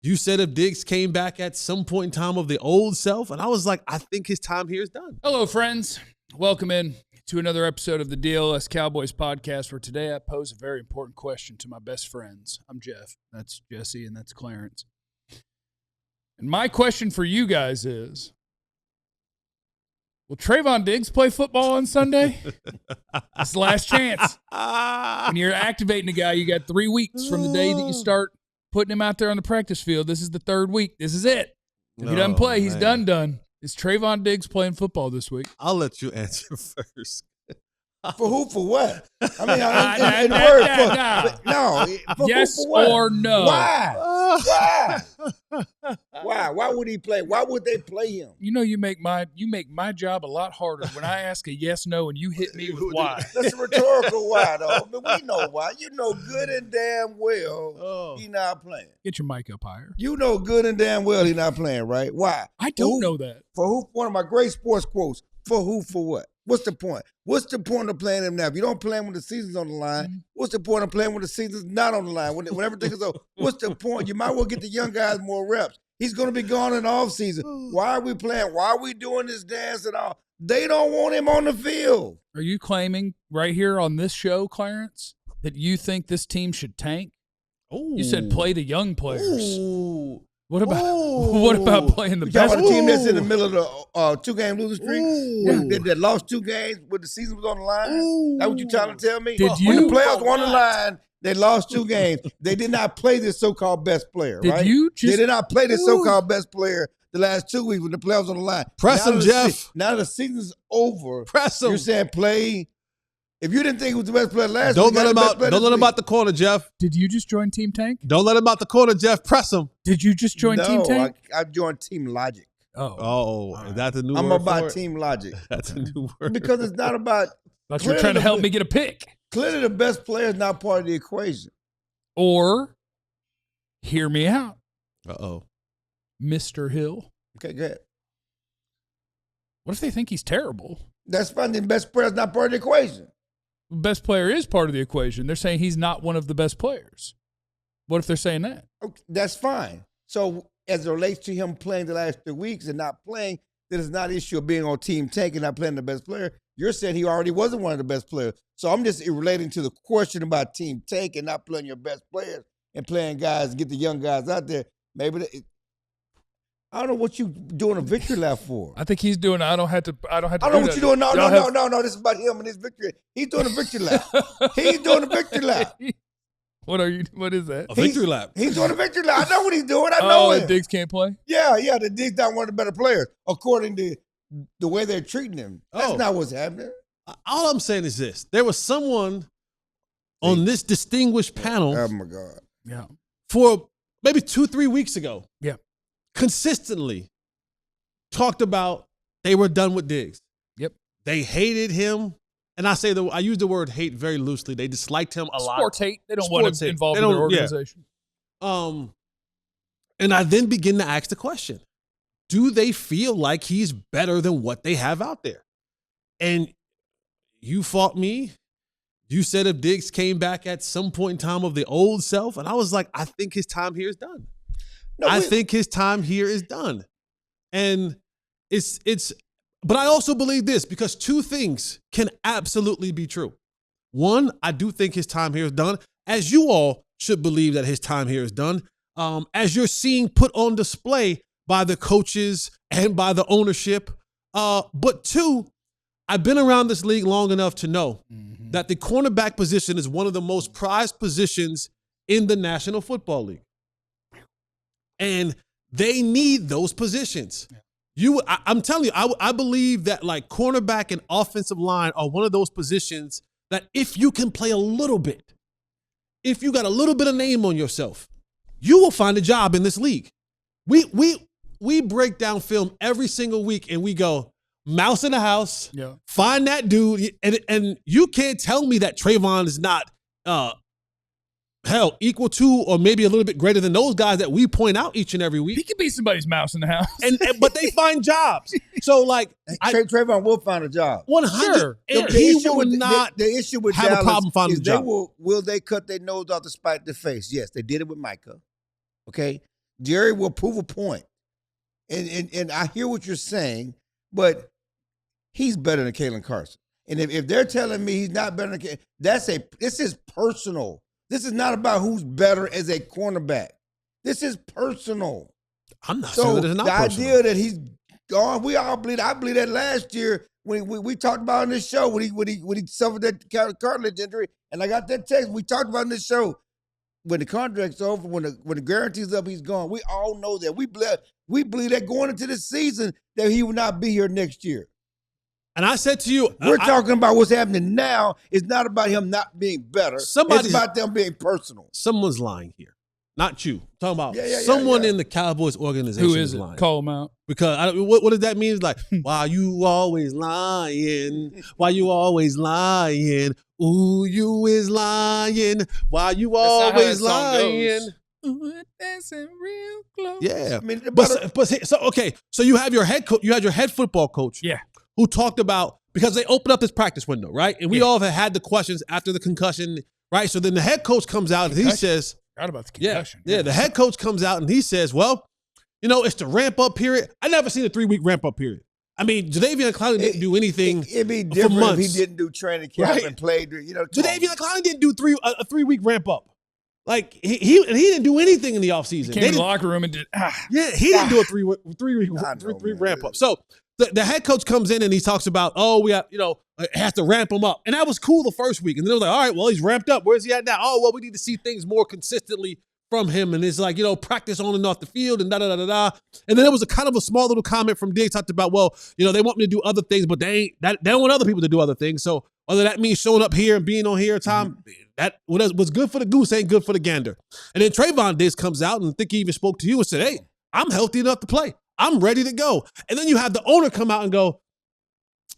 You said if Diggs came back at some point in time of the old self, and I was like, I think his time here is done. Hello, friends. Welcome in to another episode of the DLLS Cowboys podcast, where today I pose a very important question to my best friends. I'm Jeff, that's Jesse, and that's Clarence. And my question for you guys is, will Trayvon Diggs play football on Sunday? It's the last chance. When you're activating a guy, you got 3 weeks from the day that you start putting him out there on the practice field. This is the third week. This is it. If he doesn't play, he's done. Is Trayvon Diggs playing football this week? I'll let you answer first. For who? For what? I mean, no. For yes who, for what? or no? Why? Why? Why would he play? Why would they play him? You know, you make my job a lot harder when I ask a yes, no, and you hit me with why. That's a rhetorical why, though. But we know why. You know good and damn well he's not playing. Get your mic up higher. You know good and damn well he's not playing, right? Why? I don't know that. For who? One of my great sports quotes. For who? For what? What's the point? What's the point of playing him now? If you don't play him when the season's on the line, what's the point of playing when the season's not on the line? When everything is over, what's the point? You might well get the young guys more reps. He's going to be gone in the offseason. Why are we playing? Why are we doing this dance and all? They don't want him on the field. Are you claiming right here on this show, Clarence, that you think this team should tank? Ooh. You said play the young players. Ooh. What about playing the best? A team that's in the middle of the two-game losing streak that lost 2 games when the season was on the line? That's what you trying to tell me? When the playoffs were on the line, they lost 2 games. They did not play this so-called best player, right? They did not play this so-called best player the last 2 weeks when the playoffs on the line. Press him, Jeff. Now the season's over. Press him. You're saying play. If you didn't think he was the best player last week, don't let him out the corner, Jeff. Did you just join Team Tank? Don't let him out the corner, Jeff. Press him. Did you just join Team Tank? I joined Team Logic. Is that the new word? I'm about Team Logic. That's a new word. Because it's not about. But you're trying to help me get a pick. Clearly, the best player is not part of the equation. Or, hear me out. Mr. Hill. Okay, go ahead. What if they think he's terrible? That's fine. The best player is not part of the equation. Best player is part of the equation. They're saying he's not one of the best players. What if they're saying that? Okay, that's fine. So as it relates to him playing the last 3 weeks and not playing, that is not an issue of being on Team Tank and not playing the best player. You're saying he already wasn't one of the best players. So I'm just relating to the question about Team Tank and not playing your best players and playing guys, get the young guys out there. Maybe I don't know what you doing a victory lap for. I think he's doing. I don't have to. I don't know what you're doing. No. This is about him and his victory. He's doing a victory lap. He's doing a victory lap. What is that? A victory lap. He's doing a victory lap. I know what he's doing. I know him. Diggs can't play? Yeah. The Diggs not one of the better players, according to the way they're treating him. That's not what's happening. All I'm saying is this. There was someone on this distinguished panel. Oh, my God. Yeah. For maybe 2-3 weeks ago. Yeah. Consistently talked about they were done with Diggs. Yep. They hated him. And I use the word hate very loosely. They disliked him a lot. Sports hate. They don't want to involve in their organization. Yeah. And I then begin to ask the question, do they feel like he's better than what they have out there? And you fought me. You said if Diggs came back at some point in time of the old self. And I was like, I think his time here is done. I think his time here is done. And but I also believe this, because 2 things can absolutely be true. One, I do think his time here is done, as you all should believe that his time here is done, as you're seeing put on display by the coaches and by the ownership. But 2, I've been around this league long enough to know that the cornerback position is one of the most prized positions in the National Football League. And they need those positions. I'm telling you, I believe that like cornerback and offensive line are one of those positions that if you can play a little bit, if you got a little bit of name on yourself, you will find a job in this league. We break down film every single week and we go, mouse in the house, find that dude. And you can't tell me that Trayvon is not equal to or maybe a little bit greater than those guys that we point out each and every week. He could be somebody's mouse in the house. But they find jobs. So, like, Trayvon will find a job. 100. Sure. He will not the issue with have Dallas a problem finding a job. Will they cut their nose off to spite their face? Yes, they did it with Micah. Okay? Jerry will prove a point. And I hear what you're saying, but he's better than Kalen Carson. And if they're telling me he's not better than Kalen, this is personal. This is not about who's better as a cornerback. This is personal. I'm not saying that it's not the personal. idea that he's gone, we all believe. I believe that last year when we talked about on this show when he suffered that cartilage injury, and I got that text. We talked about in this show when the contract's over, when the guarantee's up, he's gone. We all know that. We believe that going into the season that he will not be here next year. And I said to you, we're talking about what's happening now. It's not about him not being better. It's about them being personal. Someone's lying here. Not you. I'm talking about someone in the Cowboys organization. Who is it? Lying. Call him out. Because what does that mean? It's like, why you always lying? Why you always lying? Ooh, you is lying. Why you always lying? Ooh, that's real close. Yeah. I mean, so you have your head coach, you had your head football coach. Yeah. Who talked about, because they opened up this practice window, right? And we all have had the questions after the concussion, right? So then the head coach comes out and he says, forgot about the concussion. Yeah, the head coach comes out and he says, well, it's the ramp-up period. I never seen a 3-week ramp-up period. I mean, Jadeveon Clowney didn't do anything. It'd be different for months. if he didn't do training camp and played. Jadeveon Clowney didn't do a 3-week ramp-up. Like he didn't do anything in the offseason. He came in the locker room and did. He didn't do a three-week ramp-up. So the head coach comes in and he talks about, we have to ramp him up. And that was cool the first week. And then it was like, all right, well, he's ramped up. Where's he at now? Oh, well, we need to see things more consistently from him. And it's like, practice on and off the field and da-da-da-da-da. And then there was a kind of a small little comment from Diggs talked about, well, they want me to do other things, but they don't want other people to do other things. So whether that means showing up here and being on here, Tom, that what's good for the goose ain't good for the gander. And then Trayvon Diggs comes out and I think he even spoke to you and said, hey, I'm healthy enough to play. I'm ready to go. And then you have the owner come out and go,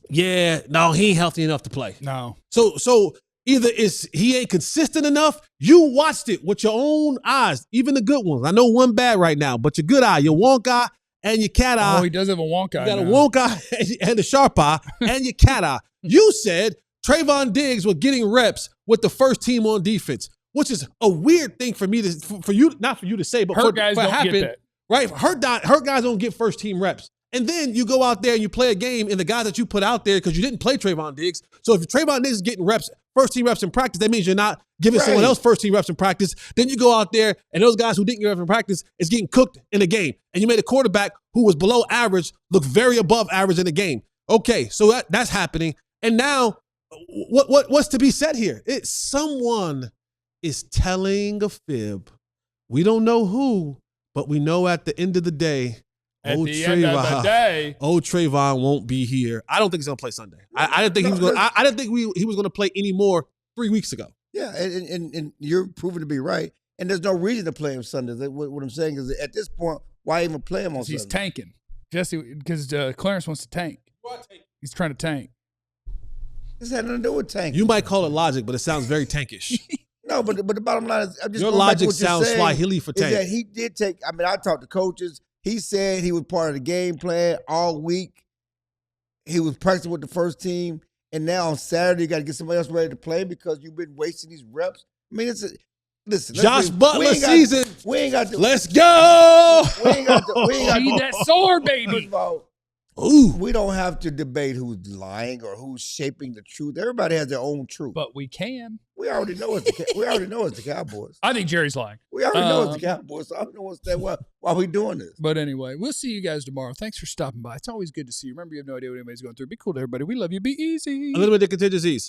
yeah, no, he ain't healthy enough to play. No. So either he ain't consistent enough. You watched it with your own eyes, even the good ones. I know one bad right now, but your good eye, your wonk eye and your cat eye. Oh, he does have a wonk eye. You got a wonk eye and a sharp eye and your cat eye. You said Trayvon Diggs was getting reps with the first team on defense, which is a weird thing for me for you, not for you to say, but hurt guys don't happen, get that. Right? Hurt guys don't get first team reps. And then you go out there and you play a game and the guy that you put out there, because you didn't play Trayvon Diggs. So if Trayvon Diggs is getting reps, first team reps in practice, that means you're not giving someone else first team reps in practice. Then you go out there and those guys who didn't get reps in practice is getting cooked in a game. And you made a quarterback who was below average look very above average in the game. Okay, so that's happening. And now what's to be said here? Someone is telling a fib. We don't know who, but we know at the end of the day, end of the day, Trayvon won't be here. I don't think he's gonna play Sunday. I didn't think he was going. I didn't think he was gonna play any more 3 weeks ago. Yeah, and you're proven to be right. And there's no reason to play him Sunday. What I'm saying is, at this point, why even play him on Sunday? He's tanking, Jesse, because Clarence wants to tank. He's trying to tank. This had nothing to do with tanking. You might call it logic, but it sounds very tankish. No, but the bottom line is, I'm just your logic sounds Swahili for tank. Is that he did take. I mean, I talked to coaches. He said he was part of the game plan all week. He was practicing with the first team, and now on Saturday you got to get somebody else ready to play because you've been wasting these reps. I mean, listen. Josh Butler season. We ain't got to. Let's go. We ain't got to. Need that sword, baby. First of all, we don't have to debate who's lying or who's shaping the truth. Everybody has their own truth. But we can. We already know it's the Cowboys. I think Jerry's lying. We already know it's the Cowboys. So I don't know why we doing this. But anyway, we'll see you guys tomorrow. Thanks for stopping by. It's always good to see you. Remember, you have no idea what anybody's going through. Be cool to everybody. We love you. Be easy. Unlimited contingencies.